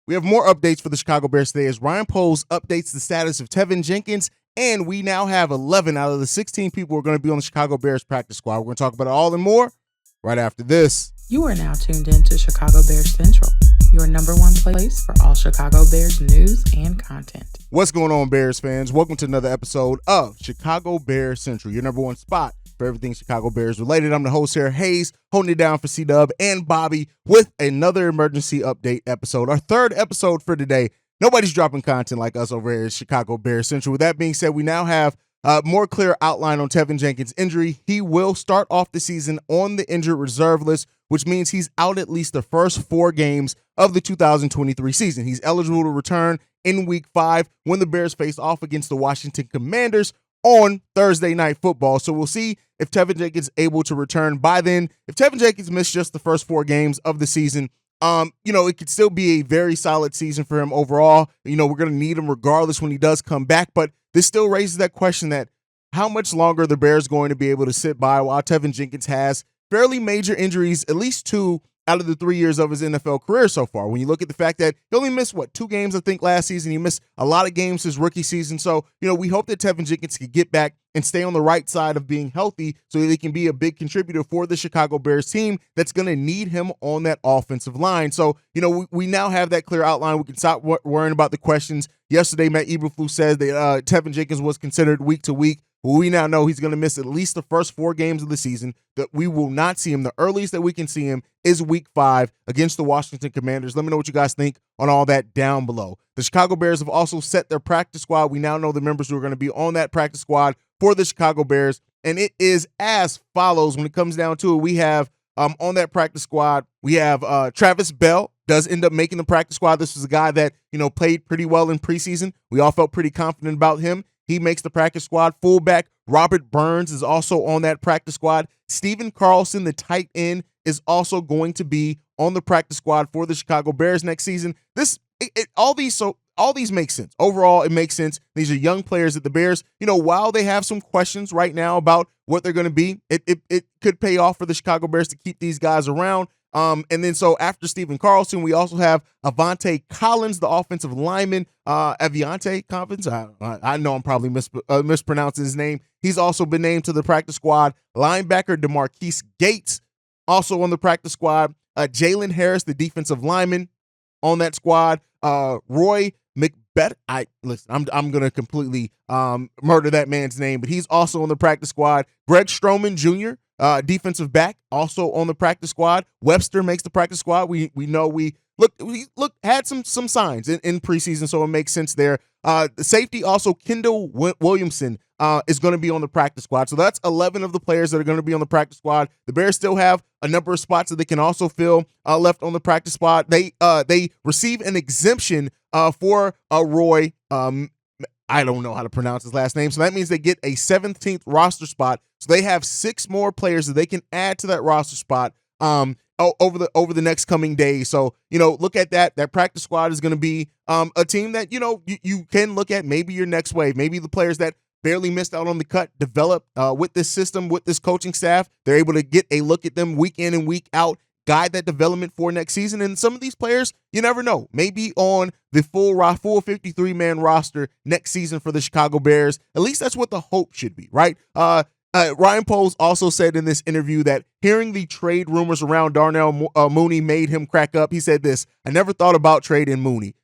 We have more updates for the Chicago Bears today as Ryan Poles updates the status of Teven Jenkins, and we now have 11 out of the 16 people who are going to be on the Chicago Bears practice squad. We're going to talk about it all and more right after this. You are now tuned in to Chicago Bears Central, your number one place for all Chicago Bears news and content. What's going on, Bears fans? Welcome to another episode of Chicago Bears Central, your number one spot for everything Chicago Bears related. I'm the host here, Haize, holding it down for C-Dub and Bobby with another emergency update episode, our third episode for today. Nobody's dropping content like us over here at Chicago Bears Central. With that being said, we now have a more clear outline on Teven Jenkins' injury. He will start off the season on the injured reserve list, which means he's out at least the first 4 games of the 2023 season. He's eligible to return in Week 5 when the Bears face off against the Washington Commanders on Thursday Night Football. So we'll see if Teven Jenkins is able to return by then. If Teven Jenkins missed just the first 4 games of the season, it could still be a very solid season for him overall. We're going to need him regardless when he does come back, but this still raises that question that how much longer the Bears going to be able to sit by while Teven Jenkins has fairly major injuries, at least 2 out of the 3 years of his NFL career so far. When you look at the fact that he only missed, 2 games, I think, last season. He missed a lot of games his rookie season. So, we hope that Teven Jenkins can get back and stay on the right side of being healthy so that he can be a big contributor for the Chicago Bears team that's going to need him on that offensive line. So, we now have that clear outline. We can stop worrying about the questions. Yesterday, Matt Eberflus says that Teven Jenkins was considered week to week. Well, we now know he's going to miss at least the first 4 games of the season, that we will not see him. The earliest that we can see him is Week 5 against the Washington Commanders. Let me know what you guys think on all that down below. The Chicago Bears have also set their practice squad. We now know the members who are going to be on that practice squad for the Chicago Bears, and it is as follows when it comes down to it. We have on that practice squad, we have Travis Bell does end up making the practice squad. This was a guy that, played pretty well in preseason. We all felt pretty confident about him. He makes the practice squad. Fullback Robert Burns is also on that practice squad. Stephen Carlson, the tight end, is also going to be on the practice squad for the Chicago Bears next season. All these make sense. Overall, it makes sense. These are young players that the Bears, while they have some questions right now about what they're going to be, it could pay off for the Chicago Bears to keep these guys around. And then so after Stephen Carlson, we also have Avante Collins, the offensive lineman. Aviante Collins, I know I'm probably mispronouncing his name. He's also been named to the practice squad. Linebacker DeMarquise Gates, also on the practice squad. Jalen Harris, the defensive lineman, on that squad. Roy McBeth. I'm gonna completely murder that man's name, but he's also on the practice squad. Greg Stroman Jr., defensive back, also on the practice squad. Webster makes the practice squad. We know we had some signs in preseason, so it makes sense there. The safety also, Kendall Williamson, is going to be on the practice squad. So that's 11 of the players that are going to be on the practice squad. The Bears still have a number of spots that they can also fill left on the practice squad. They receive an exemption for Roy. I don't know how to pronounce his last name. So that means they get a 17th roster spot. So they have 6 more players that they can add to that roster spot over the next coming days. So, look at that. That practice squad is going to be a team that, you can look at maybe your next wave. Maybe the players that barely missed out on the cut develop with this system, with this coaching staff. They're able to get a look at them week in and week out, guide that development for next season. And some of these players, you never know, maybe on the full 53-man roster next season for the Chicago Bears. At least that's what the hope should be, right? Ryan Poles also said in this interview that hearing the trade rumors around Darnell Mooney made him crack up. He said this: "I never thought about trading Mooney.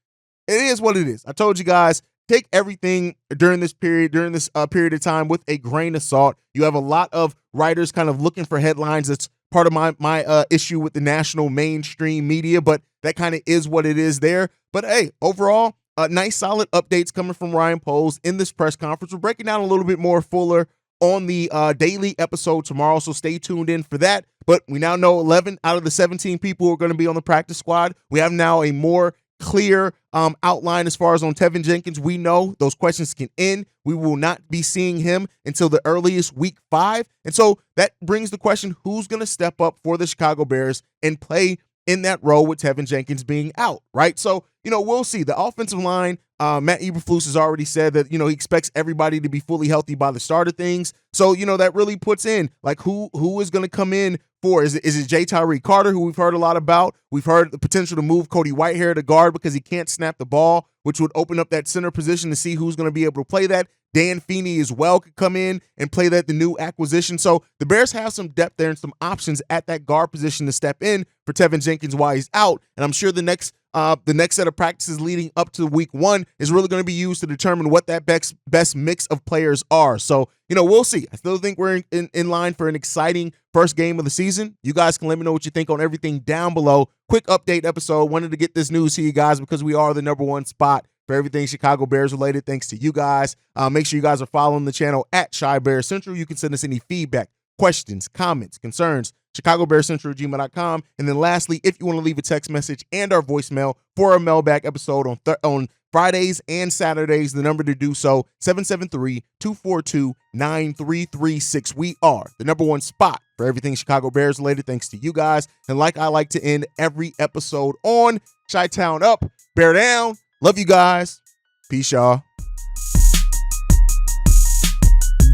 It is what it is. I told you guys, take everything during this period of time with a grain of salt. You have a lot of writers kind of looking for headlines. That's part of my issue with the national mainstream media, but that kind of is what it is there. But hey, overall, nice solid updates coming from Ryan Poles in this press conference. We're breaking down a little bit more fuller on the daily episode tomorrow, so stay tuned in for that. But we now know 11 out of the 17 people who are going to be on the practice squad. We have now a more clear outline as far as on Teven Jenkins. We know those questions can end. We will not be seeing him until the earliest Week 5. And so that brings the question, who's going to step up for the Chicago Bears and play in that role with Teven Jenkins being out, right? So, we'll see. The offensive line, Matt Eberflus has already said that, he expects everybody to be fully healthy by the start of things. So, that really puts in, like, who is going to come in for? Is it J. Tyree Carter, who we've heard a lot about? We've heard the potential to move Cody Whitehair to guard because he can't snap the ball, which would open up that center position to see who's going to be able to play that. Dan Feeney as well could come in and play that, the new acquisition. So the Bears have some depth there and some options at that guard position to step in for Teven Jenkins while he's out. And I'm sure the next set of practices leading up to week 1 is really going to be used to determine what that best mix of players are. So, we'll see. I still think we're in line for an exciting first game of the season. You guys can let me know what you think on everything down below. Quick update episode. Wanted to get this news to you guys because we are the #1 spot for everything Chicago Bears related. Thanks to you guys. Make sure you guys are following the channel at Chi Bear Central. You can send us any feedback, questions, comments, concerns, ChicagoBearsCentral@gmail.com. And then lastly, if you want to leave a text message and our voicemail for a mailbag episode on Fridays and Saturdays, the number to do so, 773-242-9336. We are the #1 spot for everything Chicago Bears related. Thanks to you guys. And like I like to end every episode on, Chi-Town up, Bear down. Love you guys. Peace, y'all.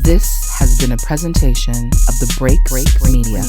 This has been a presentation of the Break Media.